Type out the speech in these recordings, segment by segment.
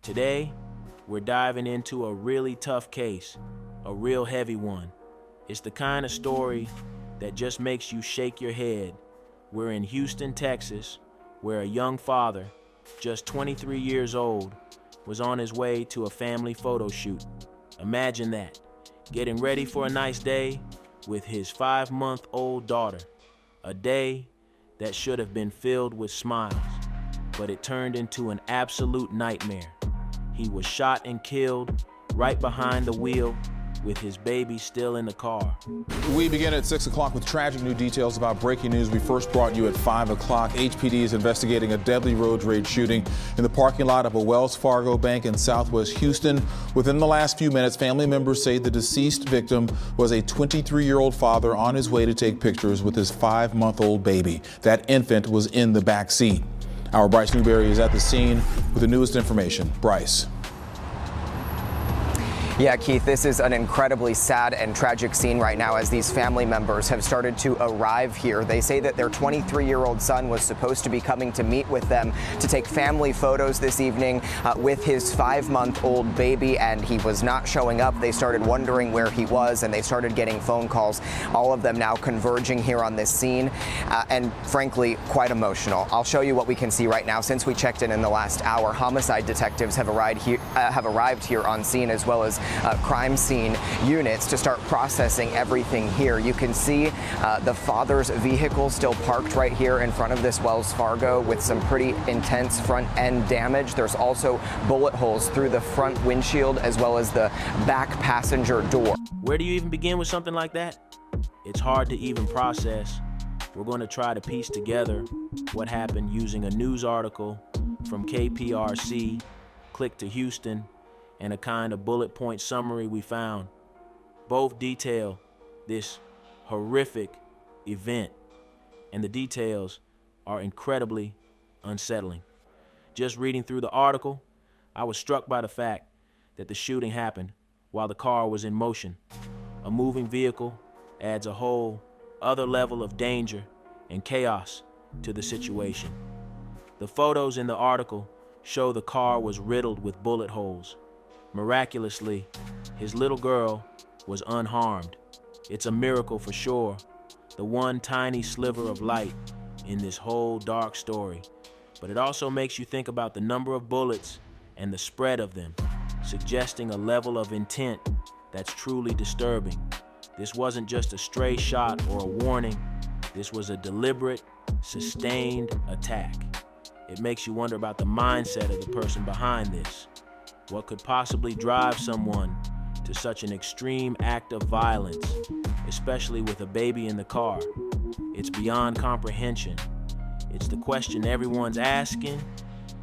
Today, we're diving into a really tough case, a real heavy one. It's the kind of story that just makes you shake your head. We're in Houston, Texas, where a young father, just 23 years old, was on his way to a family photo shoot. Imagine that, getting ready for a nice day with his 5-month-old daughter. A day that should have been filled with smiles, but it turned into an absolute nightmare. He was shot and killed right behind the wheel with his baby still in the car. We begin at 6 o'clock with tragic new details about breaking news we first brought you at 5 o'clock. HPD is investigating a deadly road rage shooting in the parking lot of a Wells Fargo bank in southwest Houston. Within the last few minutes, family members say the deceased victim was a 23-year-old father on his way to take pictures with his 5-month-old baby. That infant was in the back seat. Our Bryce Newberry is at the scene with the newest information. Bryce. Yeah, Keith, this is an incredibly sad and tragic scene right now as these family members have started to arrive here. They say that their 23-year-old son was supposed to be coming to meet with them to take family photos this evening with his 5-month-old baby, and he was not showing up. They started wondering where he was, and they started getting phone calls, all of them now converging here on this scene, and frankly, quite emotional. I'll show you what we can see right now. Since we checked in the last hour, homicide detectives have arrived here on scene, as well as crime scene units to start processing everything here. You can see the father's vehicle still parked right here in front of this Wells Fargo with some pretty intense front end damage. There's also bullet holes through the front windshield as well as the back passenger door. Where do you even begin with something like that? It's hard to even process. We're going to try to piece together what happened using a news article from KPRC, Click to Houston, and a kind of bullet point summary we found. Both detail this horrific event, and the details are incredibly unsettling. Just reading through the article, I was struck by the fact that the shooting happened while the car was in motion. A moving vehicle adds a whole other level of danger and chaos to the situation. The photos in the article show the car was riddled with bullet holes. Miraculously, his little girl was unharmed. It's a miracle for sure, the one tiny sliver of light in this whole dark story. But it also makes you think about the number of bullets and the spread of them, suggesting a level of intent that's truly disturbing. This wasn't just a stray shot or a warning. This was a deliberate, sustained attack. It makes you wonder about the mindset of the person behind this. What could possibly drive someone to such an extreme act of violence, especially with a baby in the car? It's beyond comprehension. It's the question everyone's asking,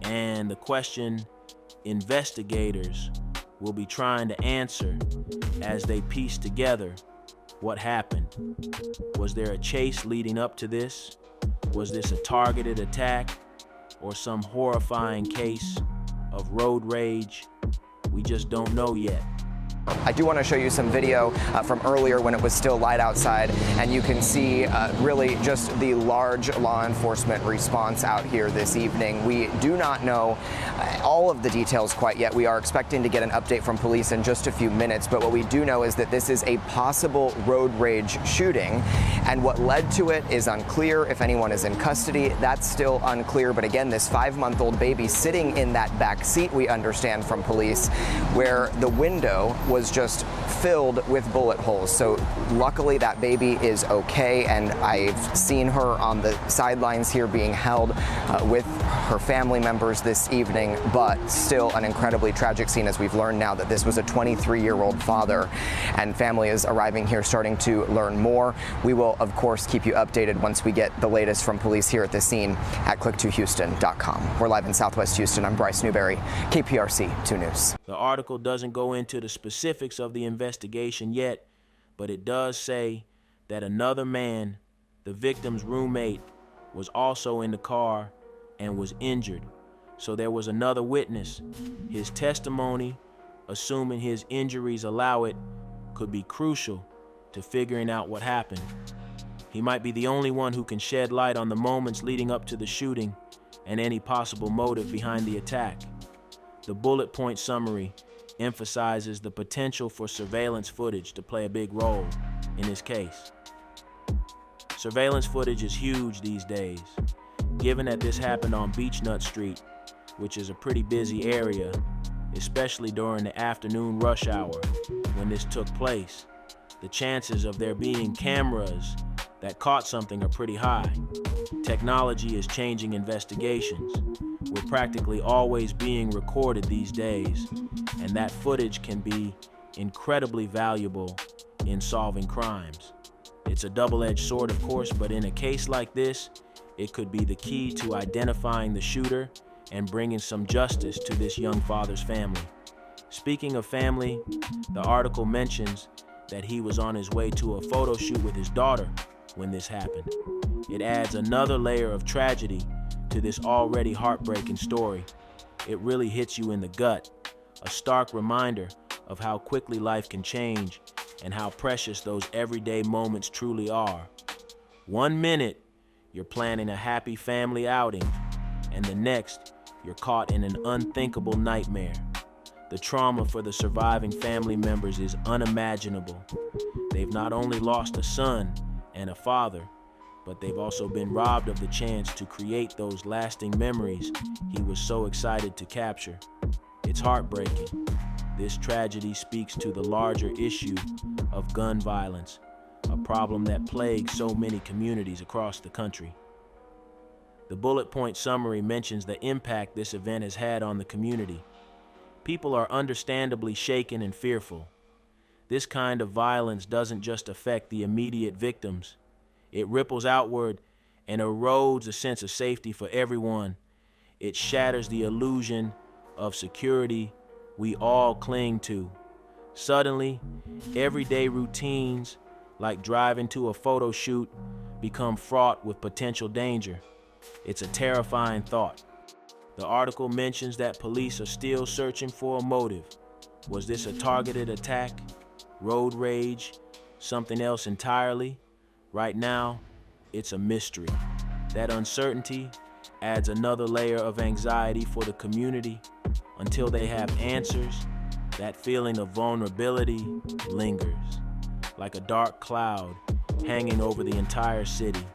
and the question investigators will be trying to answer as they piece together what happened. Was there a chase leading up to this? Was this a targeted attack or some horrifying case of road rage? We just don't know yet. I do want to show you some video from earlier when it was still light outside, and you can see really just the large law enforcement response out here this evening. We do not know all of the details quite yet. We are expecting to get an update from police in just a few minutes, but what we do know is that this is a possible road rage shooting, and what led to it is unclear. If anyone is in custody, that's still unclear, but again, this 5-month-old baby sitting in that back seat, we understand from police, where the window was just filled with bullet holes. So luckily that baby is okay, and I've seen her on the sidelines here being held with her family members this evening, but still an incredibly tragic scene as we've learned now that this was a 23-year-old father, and family is arriving here starting to learn more. We will, of course, keep you updated once we get the latest from police here at the scene at click2houston.com. We're live in Southwest Houston. I'm Bryce Newberry, KPRC 2 News. The article doesn't go into the specifics of the investigation yet, but it does say that another man, the victim's roommate, was also in the car and was injured. So there was another witness. His testimony, assuming his injuries allow it, could be crucial to figuring out what happened. He might be the only one who can shed light on the moments leading up to the shooting and any possible motive behind the attack. The bullet point summary emphasizes the potential for surveillance footage to play a big role in this case. Surveillance footage is huge these days. Given that this happened on Beechnut Street, which is a pretty busy area, especially during the afternoon rush hour when this took place, the chances of there being cameras that caught something are pretty high. Technology is changing investigations. We're practically always being recorded these days, and that footage can be incredibly valuable in solving crimes. It's a double-edged sword, of course, but in a case like this, it could be the key to identifying the shooter and bringing some justice to this young father's family. Speaking of family, the article mentions that he was on his way to a photo shoot with his daughter when this happened. It adds another layer of tragedy to this already heartbreaking story. It really hits you in the gut, a stark reminder of how quickly life can change and how precious those everyday moments truly are. 1 minute, you're planning a happy family outing, and the next, you're caught in an unthinkable nightmare. The trauma for the surviving family members is unimaginable. They've not only lost a son and a father, but they've also been robbed of the chance to create those lasting memories he was so excited to capture. It's heartbreaking. This tragedy speaks to the larger issue of gun violence, a problem that plagues so many communities across the country. The bullet point summary mentions the impact this event has had on the community. People are understandably shaken and fearful. This kind of violence doesn't just affect the immediate victims. It ripples outward and erodes a sense of safety for everyone. It shatters the illusion of security we all cling to. Suddenly, everyday routines like driving to a photo shoot become fraught with potential danger. It's a terrifying thought. The article mentions that police are still searching for a motive. Was this a targeted attack, road rage, something else entirely? Right now, it's a mystery. That uncertainty adds another layer of anxiety for the community. Until they have answers, that feeling of vulnerability lingers, like a dark cloud hanging over the entire city.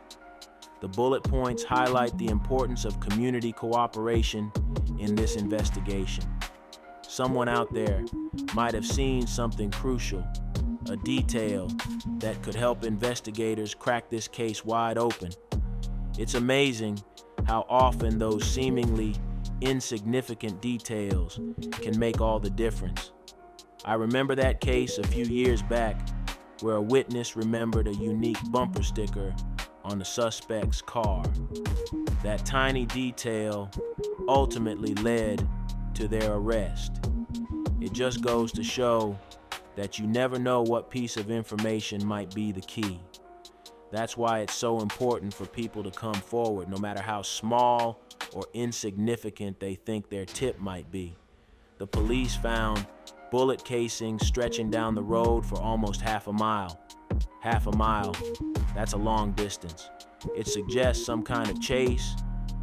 The bullet points highlight the importance of community cooperation in this investigation. Someone out there might have seen something crucial, a detail that could help investigators crack this case wide open. It's amazing how often those seemingly insignificant details can make all the difference. I remember that case a few years back where a witness remembered a unique bumper sticker on the suspect's car. That tiny detail ultimately led to their arrest. It just goes to show that you never know what piece of information might be the key. That's why it's so important for people to come forward, no matter how small or insignificant they think their tip might be. The police found bullet casings stretching down the road for almost half a mile. Half a mile, that's a long distance. It suggests some kind of chase,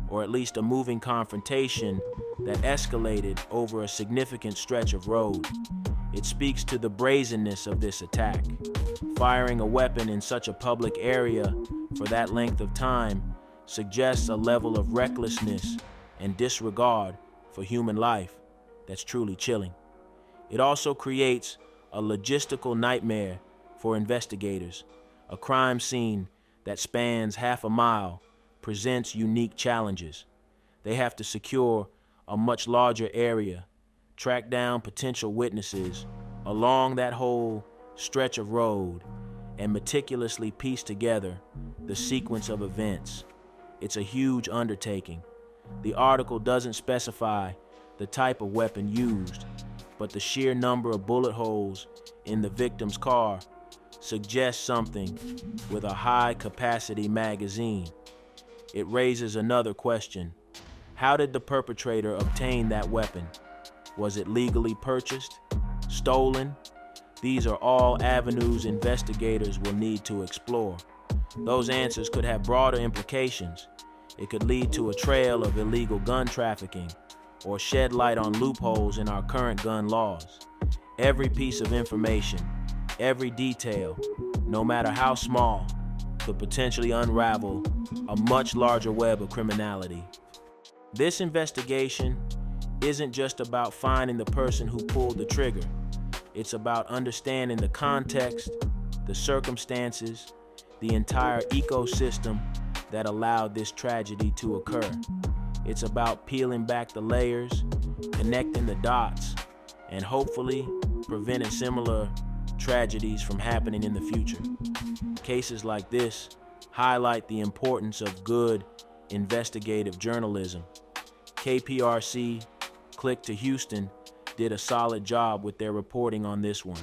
or at least a moving confrontation that escalated over a significant stretch of road. It speaks to the brazenness of this attack. Firing a weapon in such a public area for that length of time suggests a level of recklessness and disregard for human life that's truly chilling. It also creates a logistical nightmare for investigators. A crime scene that spans half a mile presents unique challenges. They have to secure a much larger area, track down potential witnesses along that whole stretch of road, and meticulously piece together the sequence of events. It's a huge undertaking. The article doesn't specify the type of weapon used, but the sheer number of bullet holes in the victim's car suggests something with a high-capacity magazine. It raises another question. How did the perpetrator obtain that weapon? Was it legally purchased? Stolen? These are all avenues investigators will need to explore. Those answers could have broader implications. It could lead to a trail of illegal gun trafficking or shed light on loopholes in our current gun laws. Every piece of information, every detail, no matter how small, could potentially unravel a much larger web of criminality. This investigation isn't just about finding the person who pulled the trigger. It's about understanding the context, the circumstances, the entire ecosystem that allowed this tragedy to occur. It's about peeling back the layers, connecting the dots, and hopefully preventing similar tragedies from happening in the future. Cases like this highlight the importance of good investigative journalism. KPRC, Click to Houston, did a solid job with their reporting on this one.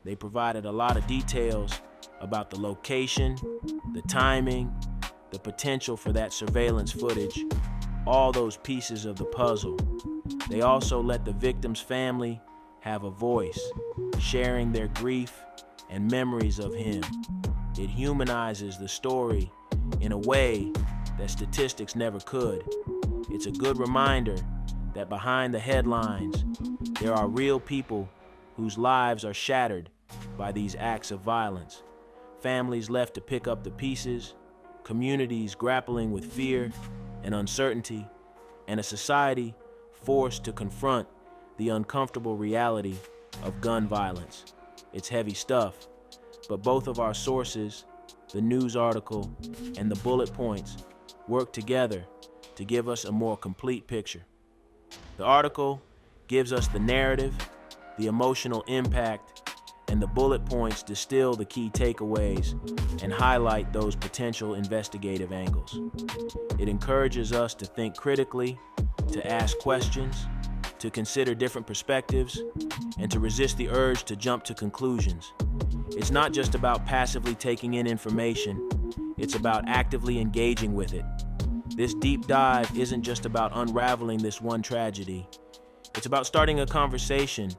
They provided a lot of details about the location, the timing, the potential for that surveillance footage, all those pieces of the puzzle. They also let the victim's family have a voice, sharing their grief and memories of him. It humanizes the story in a way that statistics never could. It's a good reminder that behind the headlines, there are real people whose lives are shattered by these acts of violence. Families left to pick up the pieces, communities grappling with fear and uncertainty, and a society forced to confront the uncomfortable reality of gun violence. It's heavy stuff, but both of our sources, the news article and the bullet points, work together to give us a more complete picture. The article gives us the narrative, the emotional impact, and the bullet points distill the key takeaways and highlight those potential investigative angles. It encourages us to think critically, to ask questions, to consider different perspectives, and to resist the urge to jump to conclusions. It's not just about passively taking in information, it's about actively engaging with it. This deep dive isn't just about unraveling this one tragedy. It's about starting a conversation,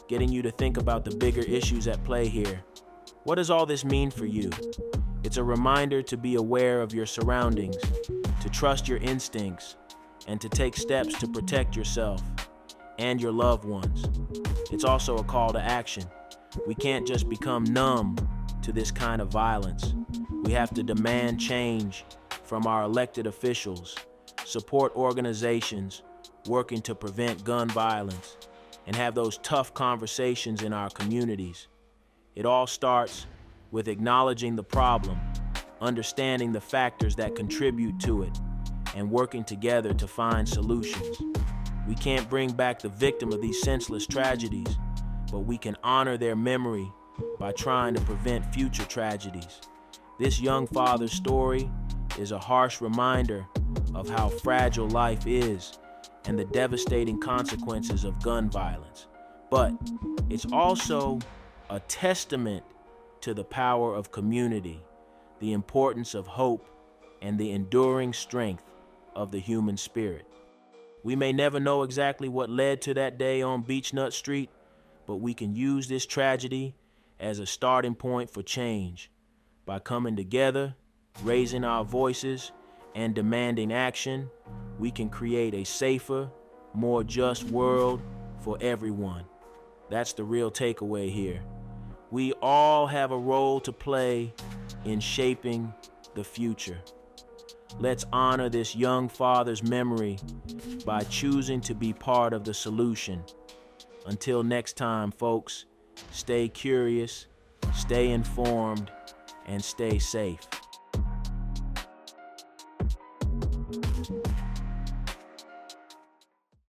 getting you to think about the bigger issues at play here. What does all this mean for you? It's a reminder to be aware of your surroundings, to trust your instincts, and to take steps to protect yourself and your loved ones. It's also a call to action. We can't just become numb to this kind of violence. We have to demand change from our elected officials, support organizations working to prevent gun violence, and have those tough conversations in our communities. It all starts with acknowledging the problem, understanding the factors that contribute to it, and working together to find solutions. We can't bring back the victim of these senseless tragedies, but we can honor their memory by trying to prevent future tragedies. This young father's story is a harsh reminder of how fragile life is and the devastating consequences of gun violence. But it's also a testament to the power of community, the importance of hope, and the enduring strength of the human spirit. We may never know exactly what led to that day on Beechnut Street, but we can use this tragedy as a starting point for change. By coming together, raising our voices, and demanding action, we can create a safer, more just world for everyone. That's the real takeaway here. We all have a role to play in shaping the future. Let's honor this young father's memory by choosing to be part of the solution. Until next time, folks, stay curious, stay informed, and stay safe.